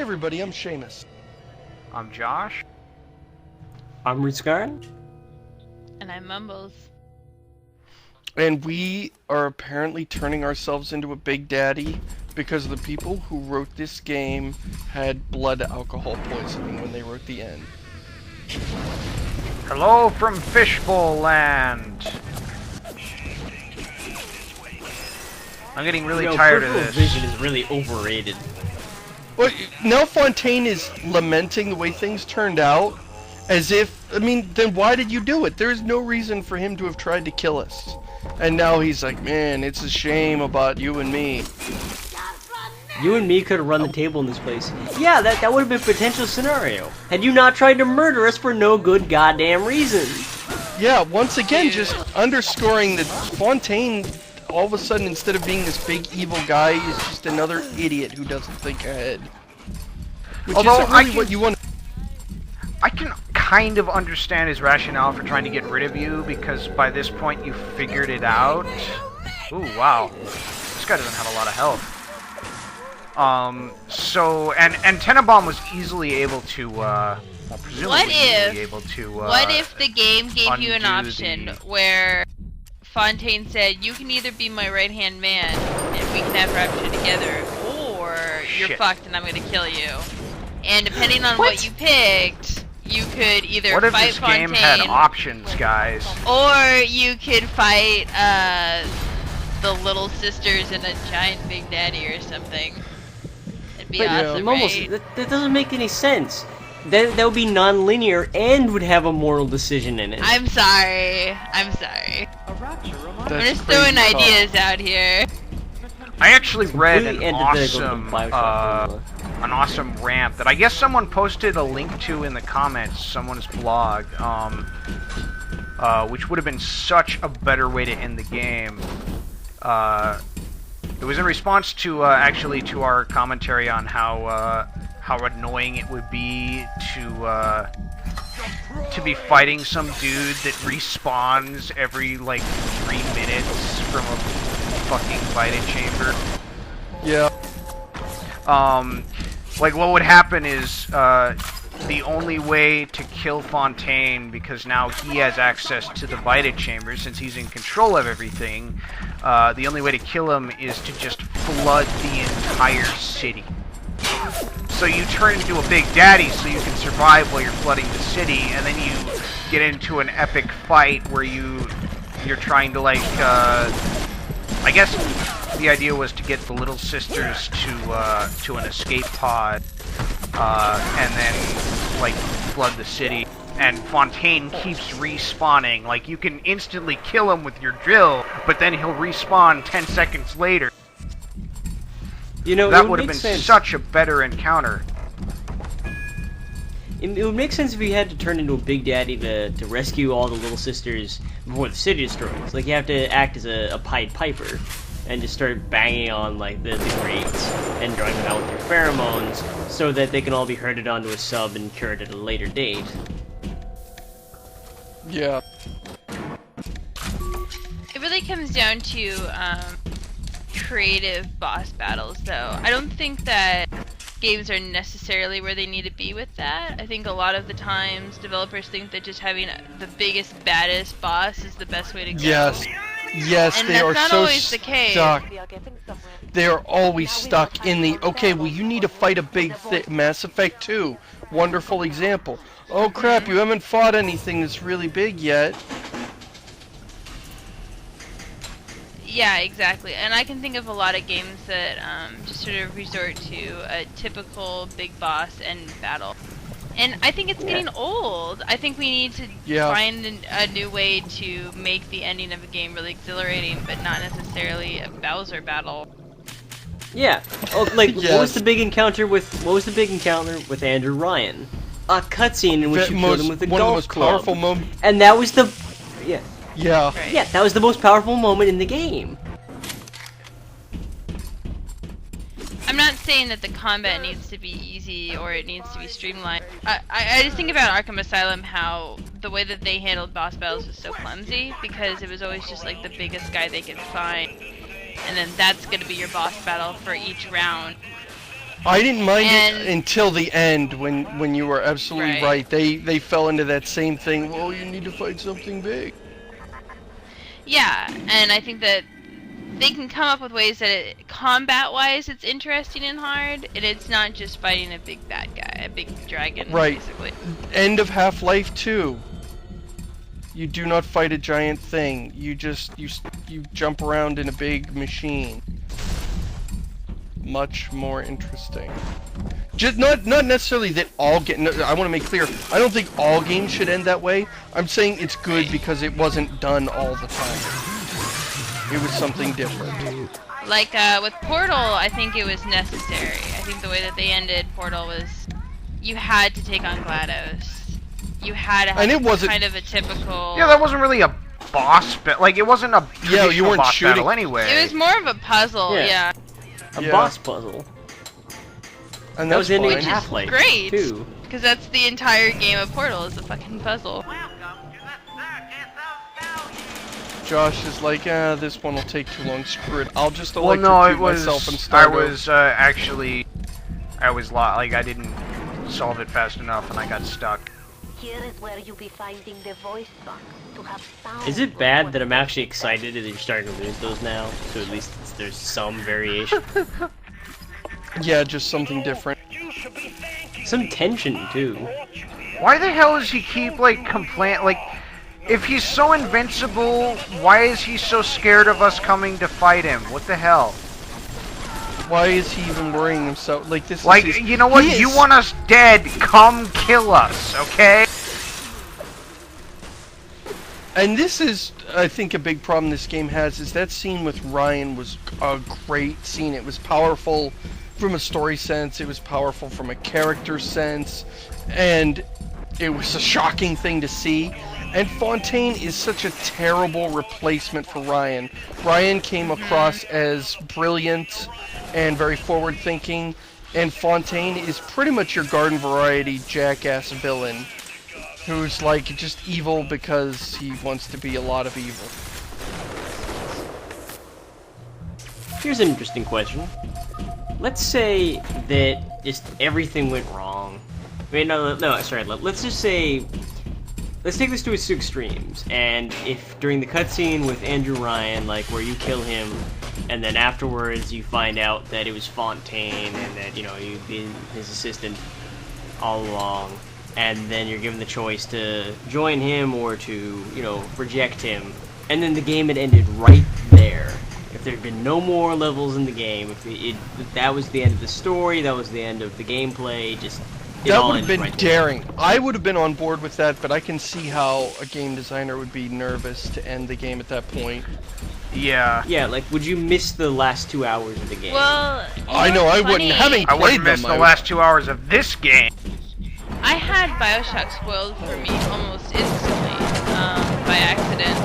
everybody, I'm Seamus. I'm Josh. I'm Rizgarn. And I'm Mumbles. And we are apparently turning ourselves into a Big Daddy because the people who wrote this game had blood alcohol poisoning when they wrote the end. Hello from Fishbowl Land. I'm getting really tired of this. Vision is really overrated. Well, now Fontaine is lamenting the way things turned out, as if, I mean, then why did you do it? There is no reason for him to have tried to kill us. And now he's like, man, it's a shame about you and me. You and me could have run the table in this place. Yeah, that would have been a potential scenario. Had you not tried to murder us for no good goddamn reason. Yeah, once again, just underscoring that Fontaine, all of a sudden, instead of being this big evil guy, is just another idiot who doesn't think ahead. Which isn't really what you want. I can kind of understand his rationale for trying to get rid of you, because by this point you figured it out. Ooh, wow. This guy doesn't have a lot of health. And Tenenbaum was easily able to, presumably able to, what if the game gave you an option where Fontaine said, you can either be my right-hand man, and we can have Rapture together, or you're fucked and I'm gonna kill you. And depending on what you picked, you could either what if fight this Fontaine, game had options, guys? or you could fight, the little sisters and a giant Big Daddy or something. It'd be awesome, right? That doesn't make any sense. That would be non-linear and would have a moral decision in it. I'm sorry. I'm sorry. I'm just throwing ideas out here. I actually read an Bioshock awesome rant that I guess someone posted a link to in the comments, someone's blog, which would have been such a better way to end the game. It was in response to actually to our commentary on how annoying it would be to be fighting some dude that respawns every like 3 minutes from a fucking fighting chamber. Yeah. Like what would happen is the only way to kill Fontaine, because now he has access to the Vita chamber since he's in control of everything, the only way to kill him is to just flood the entire city. So you turn into a Big Daddy so you can survive while you're flooding the city, and then you get into an epic fight where you're trying to like, I guess the idea was to get the little sisters to an escape pod, and then like flood the city. And Fontaine keeps respawning. Like you can instantly kill him with your drill, but then he'll respawn 10 seconds later. You know, that would have been such a better encounter. It would make sense if you had to turn into a Big Daddy to rescue all the little sisters before the city destroys. Like, you have to act as a Pied Piper and just start banging on, like, the grates and drawing them out with your pheromones so that they can all be herded onto a sub and cured at a later date. Yeah. It really comes down to, creative boss battles, though. I don't think that games are necessarily where they need to be with that. I think a lot of the times developers think that just having the biggest, baddest boss is the best way to go. Yes. Yes, and they are not so always the case. stuck. They are always stuck in the, okay, well you need to fight a big Mass Effect 2. Wonderful example. Oh crap, you haven't fought anything that's really big yet. Yeah, exactly. And I can think of a lot of games that just sort of resort to a typical big boss and battle. And I think it's getting old. I think we need to find a new way to make the ending of a game really exhilarating, but not necessarily a Bowser battle. Yeah. Oh, like what was the big encounter with Andrew Ryan? A cutscene in which you killed him with a golf club. Powerful moment. And that was the Yeah. Right. Yeah, that was the most powerful moment in the game. I'm not saying that the combat needs to be easy or it needs to be streamlined. I just think about Arkham Asylum, how the way that they handled boss battles was so clumsy, because it was always just like the biggest guy they could find, and then that's going to be your boss battle for each round. I didn't mind And- it until the end when you were absolutely Right. right. They fell into that same thing. Well, you need to fight something big. Yeah, and I think that they can come up with ways that combat-wise it's interesting and hard, and it's not just fighting a big bad guy, a big dragon, Right. basically. End of Half-Life 2. You do not fight a giant thing. You just you jump around in a big machine. Much more interesting. Just not necessarily that all no, I want to make clear. I don't think all games should end that way. I'm saying it's good because it wasn't done all the time. It was something different. Like, with Portal, I think it was necessary. I think the way that they ended Portal was you had to take on GLaDOS. You had to have And it wasn't- kind of a typical... Yeah, that wasn't really a boss like it wasn't a traditional you weren't boss shooting. battle anyway. It was more of a puzzle, Yeah. yeah. A Yeah. boss puzzle. And That that's was the ending of fine. Half-Life Great. too. Because that's the entire game of Portal, is the fucking puzzle. Josh is like, this one will take too long. Screw it. I'll just Well, electrocute no, it was. myself and I start over." was actually. I was like I didn't solve it fast enough, and I got stuck. Here is where you'll be finding the voice box to have sound. Is it bad that I'm actually excited that you're starting to lose those now? So at least there's some variation. Yeah, just something different. Some tension too. Why the hell does he keep like like? If he's so invincible, why is he so scared of us coming to fight him? What the hell? Why is he even worrying himself? Like this Like, is his, you know what? he You is- want us dead? Come kill us, okay? And this is, I think, a big problem this game has, is that scene with Ryan was a great scene. It was powerful from a story sense, it was powerful from a character sense, and it was a shocking thing to see. And Fontaine is such a terrible replacement for Ryan. Ryan came across as brilliant and very forward-thinking, and Fontaine is pretty much your garden variety jackass villain, who's like just evil because he wants to be a lot of evil. Here's an interesting question. Let's say that just everything went wrong. Wait, no, sorry. Let's just say, let's take this to its extremes. And if during the cutscene with Andrew Ryan, like where you kill him, and then afterwards you find out that it was Fontaine, and that you've been his assistant all along, and then you're given the choice to join him or to reject him, and then the game had ended right there. If there had been no more levels in the game, if that was the end of the story, that was the end of the gameplay, That would have been daring. I would have been on board with that, but I can see how a game designer would be nervous to end the game at that point. Yeah. Yeah, like, would you miss the last 2 hours of the game? Well, I know, I wouldn't. Having I played wouldn't miss them, the last 2 hours of this game. I had Bioshock spoiled for me almost instantly, by accident.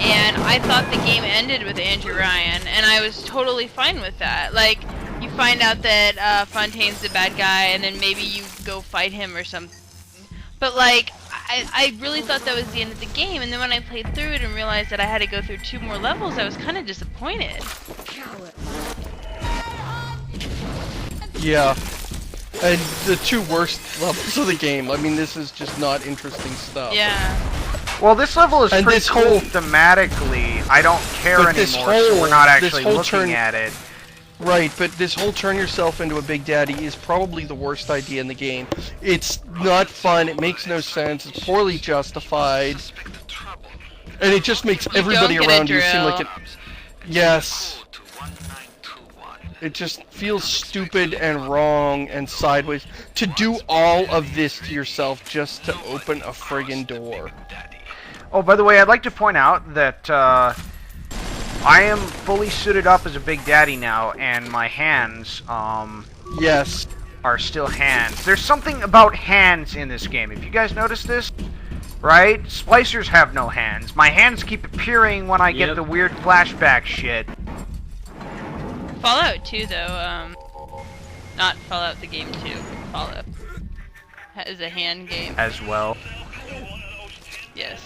And I thought the game ended with Andrew Ryan, and I was totally fine with that. Like, you find out that Fontaine's the bad guy, and then maybe you go fight him or something. But, like, I really thought that was the end of the game, and then when I played through it and realized that I had to go through 2 more levels, I was kind of disappointed. Yeah. And the 2 worst levels of the game. I mean, this is just not interesting stuff. Yeah. Well, this level is And pretty this cool whole- thematically. I don't care But anymore, this so whole- we're not this actually whole looking turn- at it. Right, but this whole turn yourself into a big daddy is probably the worst idea in the game. It's not fun, it makes no sense, it's poorly justified, and it just makes everybody don't get a around you seem like drill. Yes. It just feels stupid and wrong and sideways to do all of this to yourself just to open a friggin' door. Oh, by the way, I'd like to point out that I am fully suited up as a Big Daddy now, and my hands Yes. are still hands. There's something about hands in this game. If you guys notice this, right? Splicers have no hands. My hands keep appearing when I get Yep. the weird flashback shit. Fallout 2, though, not Fallout the game 2, Fallout is a hand game. As well. Yes.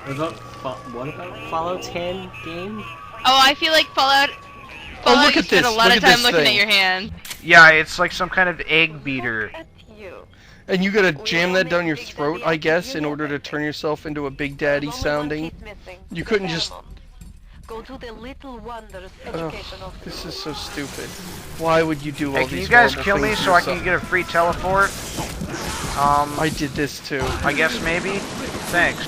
What about Fallout's hand game? Oh, I feel like Fallout Oh, look you at spend this, a lot look of at time this looking thing. at your hand. Yeah, it's like some kind of egg beater. At you. And you gotta jam that down your throat, I guess, in order to turn yourself into a Big Daddy sounding. You couldn't just... Go to the Little Wonders Ugh, educational school. this is so stupid. Why would you do all Hey, these can you guys horrible kill me things to so I can yourself? get a free teleport? I did this too. I guess maybe? Thanks.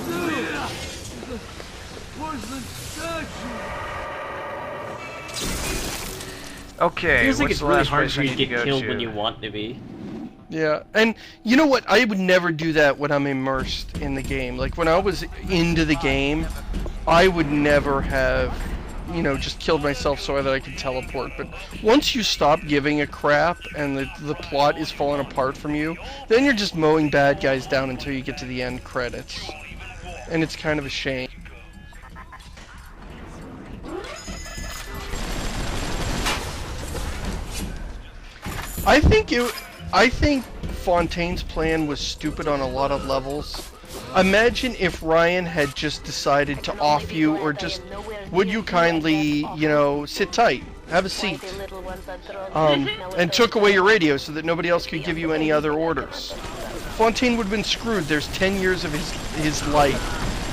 Okay, Feels like what's it's the really last hard place for I you need to to get go killed to? when you want to be. Yeah, and you know what? I would never do that when I'm immersed in the game. Like, when I was into the game, I would never have, you know, just killed myself so that I could teleport. But once you stop giving a crap and the plot is falling apart from you, then you're just mowing bad guys down until you get to the end credits. And it's kind of a shame. I think Fontaine's plan was stupid on a lot of levels. Imagine if Ryan had just decided to off you, or just, would you kindly, you know, sit tight, have a seat, and took away your radio so that nobody else could give you any other orders. Fontaine would have been screwed. There's 10 years of his life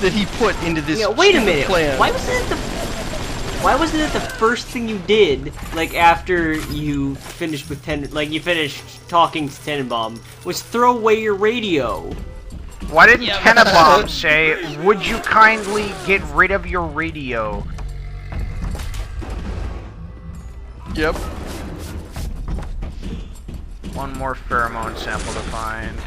that he put into this Wait a stupid minute. plan. Why wasn't it the first thing you did, like after you finished with you finished talking to Tenenbaum, was throw away your radio? Why didn't Yeah. Tenenbaum say, would you kindly get rid of your radio? Yep. One more pheromone sample to find.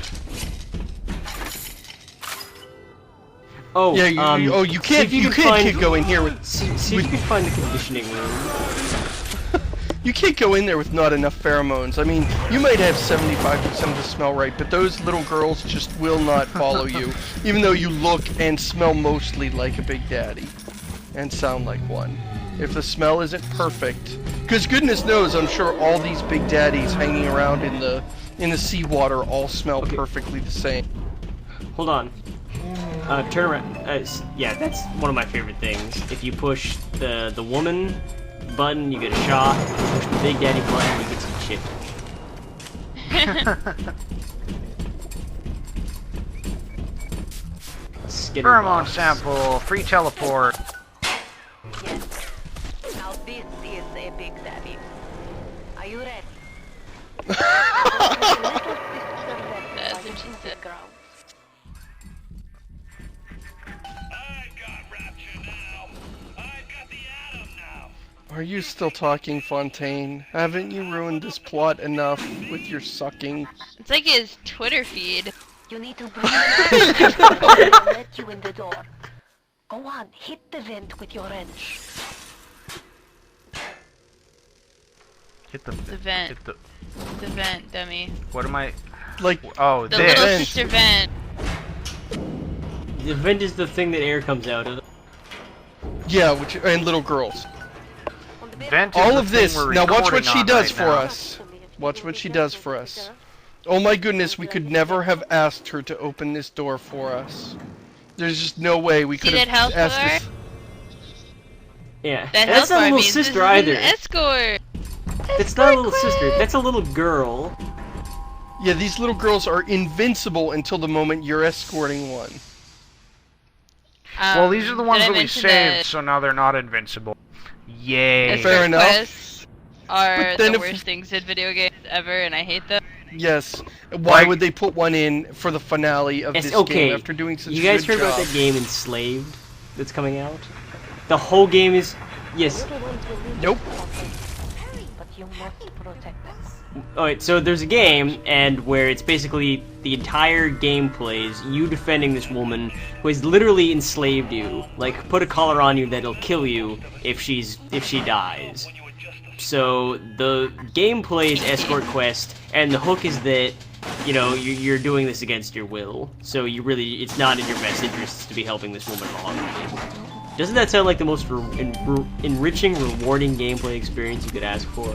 Oh, Yeah, you can't go in here with See if you can find the conditioning room. you can't go in there with not enough pheromones. I mean, you might have 75% of the smell right, but those little girls just will not follow you, even though you look and smell mostly like a Big Daddy, and sound like one. If the smell isn't perfect, because goodness knows, I'm sure all these Big Daddies hanging around in the seawater all smell perfectly the same. Hold on. Turn around. Yeah, that's one of my favorite things. If you push the woman button, you get a shot. If you push the Big Daddy button, you get some chicken. Pheromone sample, free teleport. Yes. Now this is a Big Daddy. Are you ready? That's what she said. Are you still talking, Fontaine? Haven't you ruined this plot enough with your sucking? It's like his Twitter feed. You need to bring I'll let you in the door. Go on, hit the vent with your wrench. Hit the vent. Hit the. The vent, dummy. What am I? Like, Oh, The this. little vent. sister vent. The vent is the thing that air comes out of. yeah, and little girls. Vent is All the of this. thing we're Now watch what recording she on does right for now. us. Watch what she does for us. Oh my goodness, we could never have asked her to open this door for us. There's just no way we could See have that health asked bar? this. Yeah. That That's health not a bar little means this sister is either. an escort. That's not a little sister. That's a little girl. Yeah, these little girls are invincible until the moment you're escorting one. Well, these are the ones did I that we mention saved, so now they're not invincible. Yay. escort Fair enough. quests are But then the if- worst things in video games ever, and I hate them. Yes. Why Like- would they put one in for the finale of this Okay. game after doing such You a guys good heard about job? that game Enslaved that's coming out? The whole game is yes. Nope. But you must protect them. Alright, so there's a game and where it's basically the entire gameplay is you defending this woman who has literally enslaved you. Like put a collar on you that'll kill you if she dies. So the gameplay is escort quest, and the hook is that you know you're doing this against your will. So it's not in your best interests to be helping this woman along. Doesn't that sound like the most enriching, rewarding gameplay experience you could ask for?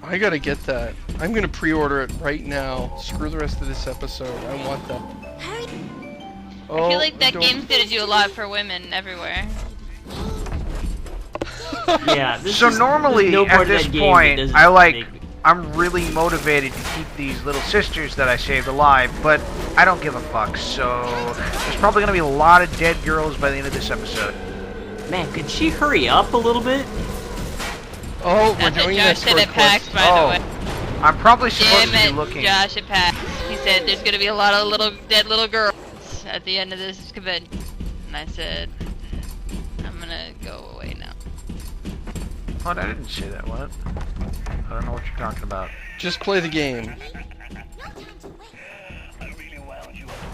I gotta get that. I'm gonna pre-order it right now. Screw the rest of this episode. I want that. Oh, I feel like that don't- game's gonna do a lot for women everywhere. Yeah. So normally, no part at of this that game point, that doesn't I like make me- I'm really motivated to keep these little sisters that I saved alive, but I don't give a fuck, so there's probably gonna be a lot of dead girls by the end of this episode. Man, could she hurry up a little bit? Oh, That's we're doing what Josh this said at PAX, by the way. I'm probably supposed Damn to it, be looking. Josh at PAX. He said there's gonna be a lot of dead little girls at the end of this convention. And I said, I'm gonna go away now. What? I didn't say that. What? I don't know what you're talking about. Just play the game.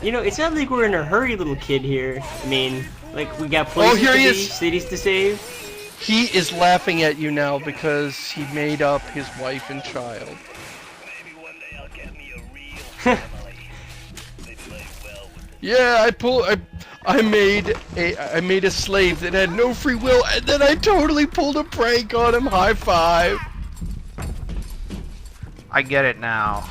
You know, it's not like we're in a hurry, little kid here. I mean, like, we got places here to he be, is. cities to save. He is laughing at you now because he made up his wife and child. Yeah, I made a slave that had no free will, and then I totally pulled a prank on him. High five. I get it now.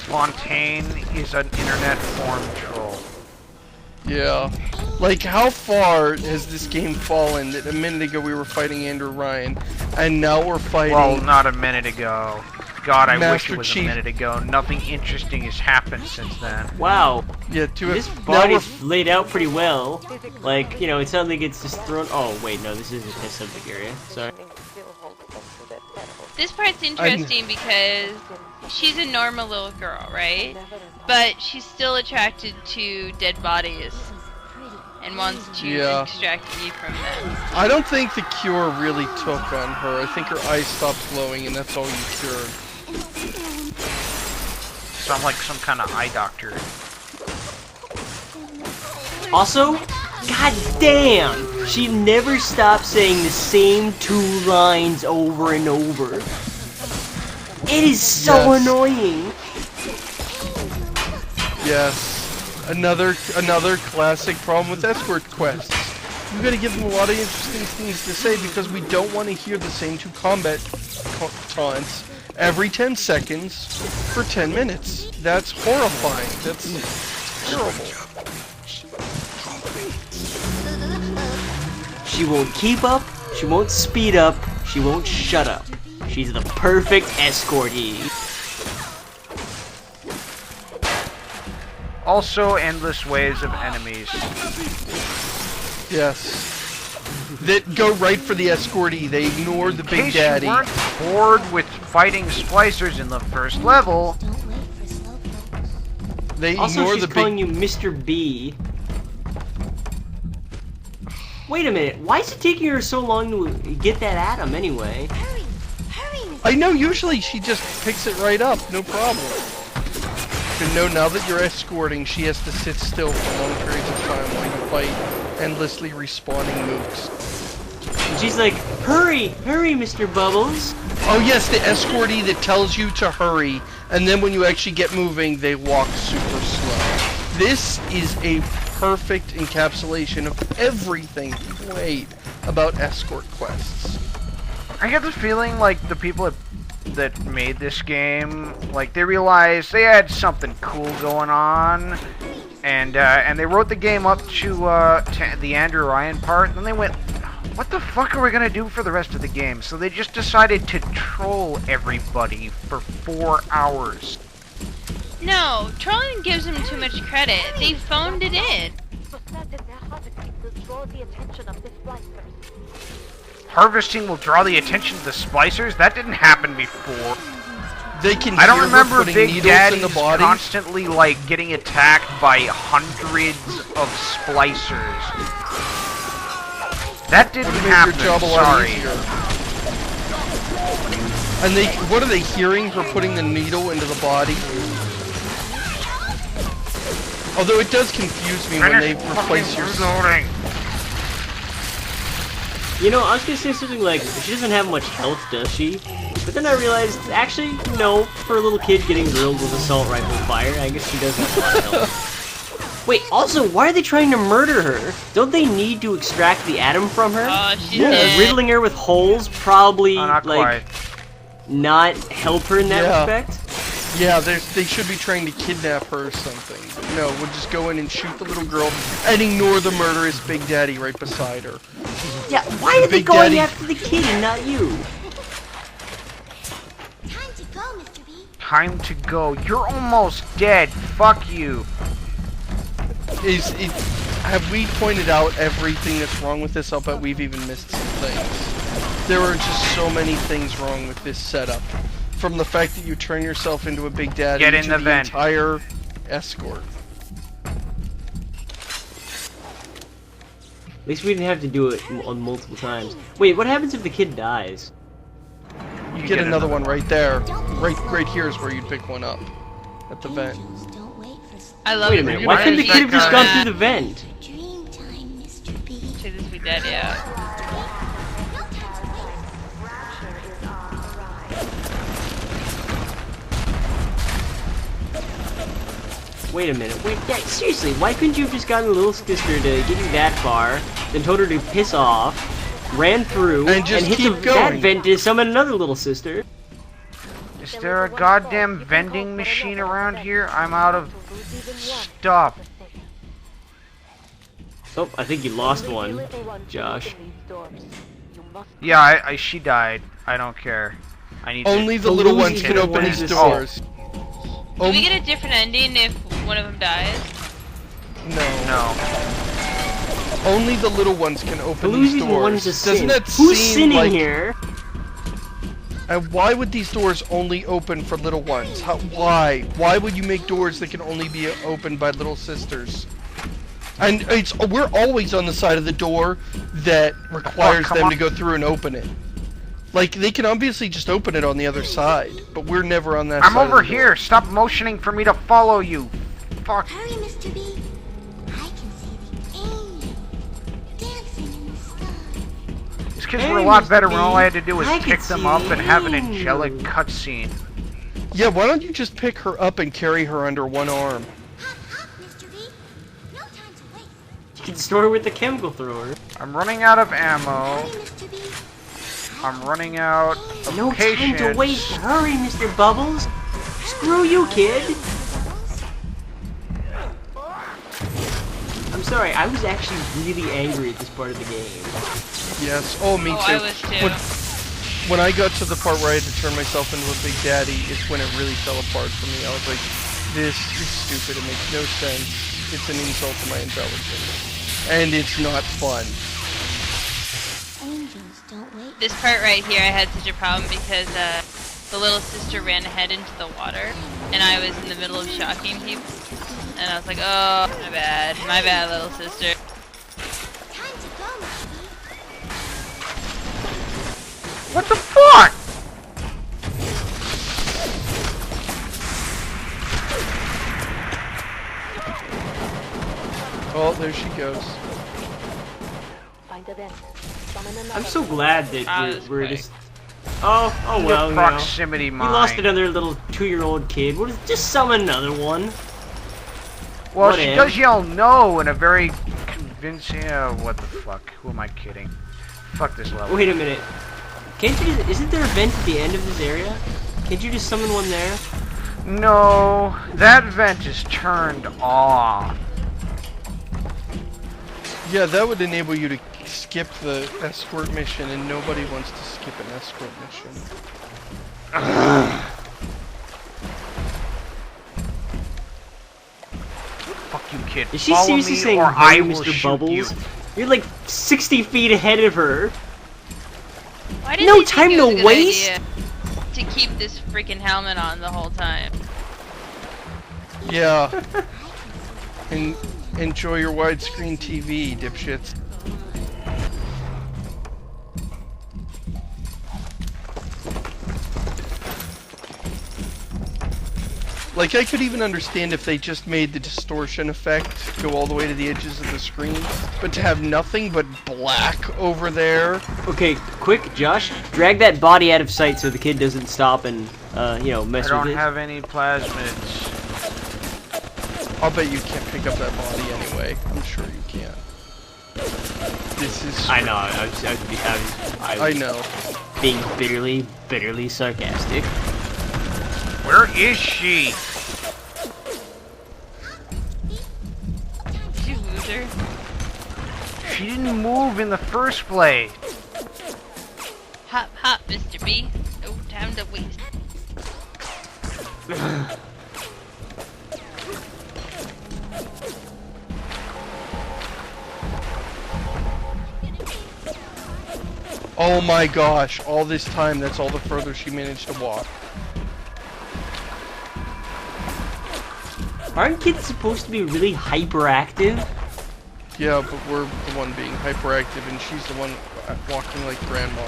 Fontaine is an internet form troll. Yeah. Like, how far has this game fallen that a minute ago we were fighting Andrew Ryan, and now we're fighting... Well, not a minute ago. God, I wish Master it was Chief. a minute ago. Nothing interesting has happened since then. Wow. Yeah, This now body's laid out pretty well. Like, you know, it's not like it's just thrown... Oh, wait, no, this isn't his subject area. Sorry. This part's interesting because she's a normal little girl, right? But she's still attracted to dead bodies and wants to extract me from them. I don't think the cure really took on her. I think her eyes stopped glowing, and that's all you cured. So I'm like some kind of eye doctor. Also, god damn! She never stops saying the same 2 lines over and over. It is so annoying! Yes. Another classic problem with escort quests. You gotta give them a lot of interesting things to say because we don't want to hear the same 2 combat taunts every 10 seconds for 10 minutes. That's horrifying. That's terrible. She won't keep up, she won't speed up, she won't shut up. She's the perfect escortee. Also, endless waves of enemies. Yes. That go right for the escortee. They ignore the In big case daddy. you weren't bored with fighting splicers in the first level, They Also, ignore she's the calling big... you Mr. B. Wait a minute, why is it taking her so long to get that atom anyway? I know, usually she just picks it right up, no problem. But no, now that you're escorting, she has to sit still for long periods of time while you fight endlessly respawning mooks. And she's like, hurry, hurry, Mr. Bubbles. Oh yes, the escortee that tells you to hurry, and then when you actually get moving, they walk super slow. This is a perfect encapsulation of everything people hate about escort quests. I get the feeling like the people that made this game, like they realized they had something cool going on, and they wrote the game up to the Andrew Ryan part, and then they went, what the fuck are we gonna do for the rest of the game? So they just decided to troll everybody for 4 hours. No, trolling gives them too much credit. They phoned it in. Harvesting will draw the attention of the splicers? That didn't happen before. They can I don't hear her remember putting Big needles in Daddy's the body. constantly like getting attacked by hundreds of splicers. That didn't Make happen. your job a lot Sorry. easier. And what are they hearing? Her putting the needle into the body? Although it does confuse me when they replace your... Reloading. You know, I was gonna say something like, she doesn't have much health, does she? But then I realized, actually, no, for a little kid getting grilled with assault rifle fire, I guess she does have a lot of health. Wait, also, why are they trying to murder her? Don't they need to extract the atom from her? Oh, she's dead. Riddling her with holes probably, Not like, quite. not help her in that Yeah. respect? Yeah, they should be trying to kidnap her or something. But no, we'll just go in and shoot the little girl and ignore the murderous Big Daddy right beside her. Yeah, why are they Big going Daddy- after the kid and not you? Time to go. You're almost dead. Fuck you. Have we pointed out everything that's wrong with this? I'll bet we've even missed some things. There are just so many things wrong with this setup. From the fact that you turn yourself into a Big Daddy Get in to the the vent. entire escort. At least we didn't have to do it on multiple times. Wait, what happens if the kid dies? You get another one right there. Right here is where you'd pick one up. At the vent. I love Wait a it. minute, Why why couldn't the is kid have that just guy- gone through the vent? Should this be dead? Yeah. Wait a minute, wait, yeah, seriously, why couldn't you have just gotten the little sister to get you that far, then told her to piss off, ran through, And just hit keep that going. vent to summon another little sister? Is there a goddamn vending machine around here? I'm out of stuff. Oh, I think you lost one, Josh. Yeah, she died. I don't care. I need Only to... the little Belushi ones can is open one these to doors. Do we get a different ending if one of them dies? No. Only the little ones can open Belushi's these the one doors. to sin. Doesn't that Who's seem sinning like... here? And why would these doors only open for little ones? Why? Why would you make doors that can only be opened by little sisters? And we're always on the side of the door that requires come them on. to go through and open it. Like, they can obviously just open it on the other side, but we're never on that side. I'm of over the door. here. Stop motioning for me to follow you. Fuck. Hurry, Mr. B. I can see the angels dancing in the sky. These kids Hey, were a lot Mr. better when B. all I had to do was I pick can them see up the and have an angels. angelic cutscene. Yeah, why don't you just pick her up and carry her under one arm? Hop, hop, Mr. B. No time to waste. You can store her with the chemical thrower. I'm running out of ammo. Hurry, Mr. B. I'm running out of No patience. time to waste. Hurry, Mr. Bubbles. Screw you, kid. I'm sorry, I was actually really angry at this part of the game. Yes. Oh, me Oh, too. I was too. When I got to the part where I had to turn myself into a Big Daddy, it's when it really fell apart for me. I was like, this is stupid. It makes no sense. It's an insult to my intelligence. And it's not fun. Angels don't wait. This part right here, I had such a problem because the little sister ran ahead into the water, and I was in the middle of shocking people, and I was like, oh, my bad, little sister. Time to go, Mr. B. What the fuck? Oh, there she goes. Find a vent. Summon another. I'm so glad that was we're quick. just... Oh well, you know. Proximity We mine. lost another little 2-year-old kid. We'll just summon another one. Well, What she if? does yell no in a very convincing... what the fuck? Who am I kidding? Fuck this level. Wait a minute. Can't you just... Isn't there a vent at the end of this area? Can't you just summon one there? No, that vent is turned off. Yeah, that would enable you to skip the escort mission, and nobody wants to skip an escort mission. Fuck you, kid. Is she Follow seriously me saying, or "Hurry, I will Mr. shoot Bubbles"? you. You're like 60 feet ahead of her. Why did No they think time it to was a good waste? idea to keep this freaking helmet on the whole time? Yeah. And enjoy your widescreen TV, dipshits. Like, I could even understand if they just made the distortion effect go all the way to the edges of the screen, but to have nothing but black over there. Okay, quick, Josh. Drag that body out of sight so the kid doesn't stop and, you know, I mess don't with it. have any plasmids. I'll bet you can't pick up that body anyway. I'm sure you can't. This is... I know, I was know. being bitterly sarcastic. Where is she? Did you lose her? She didn't move in the first place. Hop, hop, Mr. B. No time to waste. Oh my gosh, all this time, that's all the further she managed to walk. Aren't kids supposed to be really hyperactive? Yeah, but we're the one being hyperactive and she's the one walking like grandma.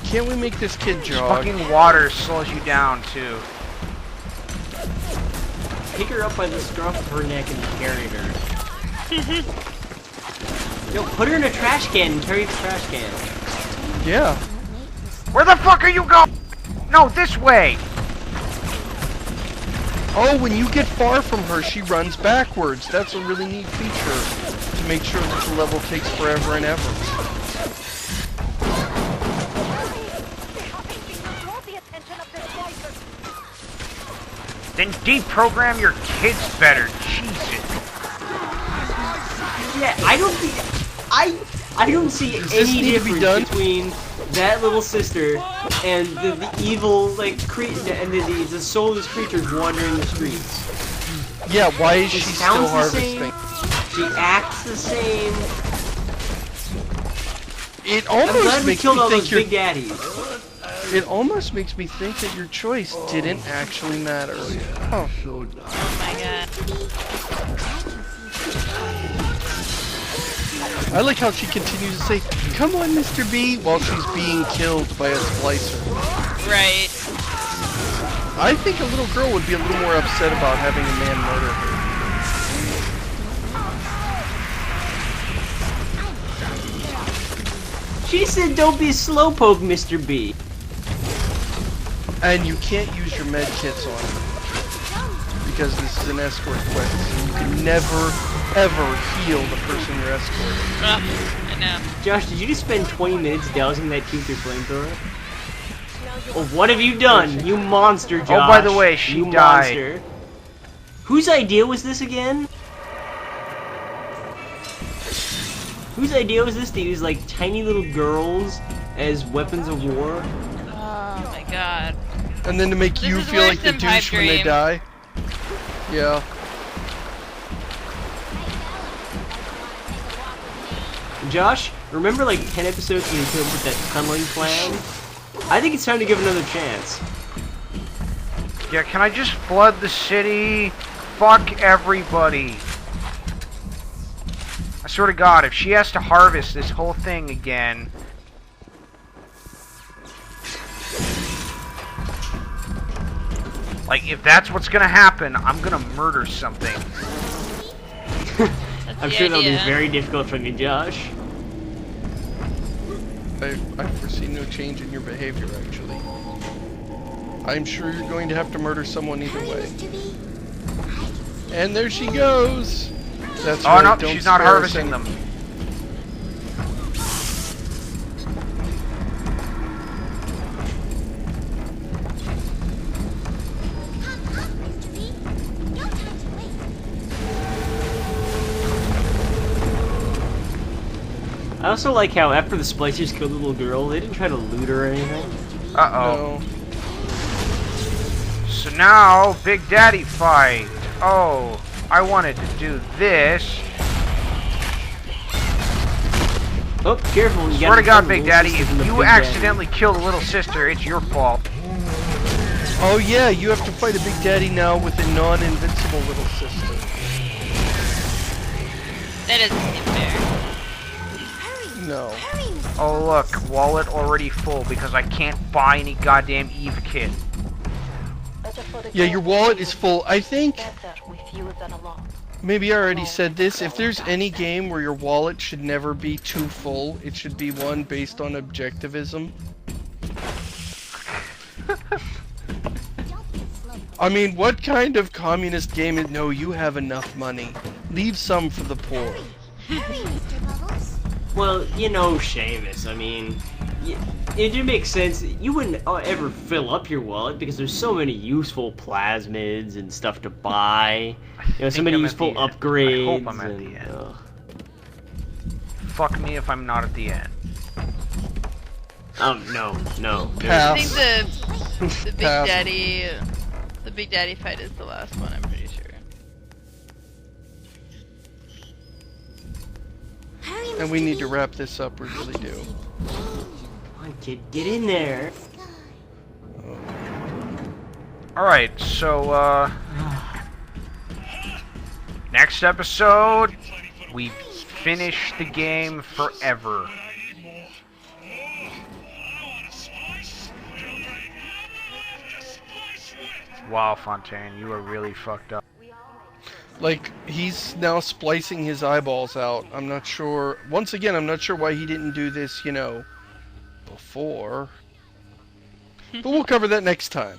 Can't we make this kid jog? Fucking water slows you down too. Pick her up by the scruff of her neck and carry her. Yo, put her in a trash can and carry the trash can. Yeah. Where the fuck are you going? No, this way! Oh, when you get far from her, she runs backwards. That's a really neat feature to make sure that the level takes forever and ever. Then deprogram your kids better, Jesus. Yeah, I don't think I don't see this any need to be done? difference between that little sister and the evil like and the soulless creatures wandering the streets. Yeah, why is She she still sounds the harvesting? same. She acts the same. It I'm glad almost we makes killed me all those think your big daddies. it almost makes me think that your choice didn't actually matter. Huh. Oh my god. I like how she continues to say, "Come on, Mr. B," while she's being killed by a splicer. Right. I think a little girl would be a little more upset about having a man murder her. She said, "Don't be a slowpoke, Mr. B." And you can't use your med kits on her. Because this is an escort quest. So you can never, ever heal the person you're escorting. I know. Josh, did you just spend 20 minutes dousing that kid with your flamethrower? Well, what have you done, you monster, Josh? Oh, by the way, she you died. Monster. Whose idea was this again? Whose idea was this to use, like, tiny little girls as weapons of war? Oh my god. And then to make you is feel worse like the than Pipe douche when they Dream. die. Yeah. Josh, remember like 10 episodes when you came up with that tunneling plan? I think it's time to give it another chance. Yeah, can I just flood the city? Fuck everybody. I swear to God, if she has to harvest this whole thing again... Like, if that's what's gonna happen, I'm gonna murder something. That's I'm the sure that'll be idea. very difficult for you, Josh. I foresee no change in your behavior, actually. I'm sure you're going to have to murder someone either way. Mr. B. And there she goes! That's Oh right, no, don't she's not spare us harvesting any- them. Come up, Mr. B. No time to wait. I also like how after the splicers killed the little girl, they didn't try to loot her or anything. Uh-oh. No. So now, Big Daddy fight. Oh, I wanted to do this. Oh, careful! You Swear to gotta God, kill the Big little Daddy, sisters if and the you big daddy. accidentally kill the little sister, it's your fault. Oh yeah, you have to fight a Big Daddy now with a non-invincible little sister. That doesn't seem fair. No. Hurry, Mr. Oh look, wallet already full because I can't buy any goddamn Eve kit. Yeah, your wallet is full. I think, Better with you than alone. maybe I already said this, if there's any game where your wallet should never be too full, it should be one based on objectivism. I mean, what kind of communist game is, no, you have enough money. Leave some for the poor. Hurry, Mr. Bubbles. Well, you know, Seamus, I mean, it do make sense. You wouldn't ever fill up your wallet because there's so many useful plasmids and stuff to buy. You know, so think many I'm at useful the end. upgrades. I hope I'm at the end. Fuck me if I'm not at the end. No. I Pass. think the Big Pass. Daddy, the Big Daddy fight is the last one, I'm pretty sure. Hurry, And we Mr. need to B. wrap this up, we I really can do. see the Come on, kid, get in there. sky. Alright, so, next episode, we finish the game forever. Wow, Fontaine, you are really fucked up. Like, he's now splicing his eyeballs out. I'm not sure. Once again, I'm not sure why he didn't do this, before. But we'll cover that next time.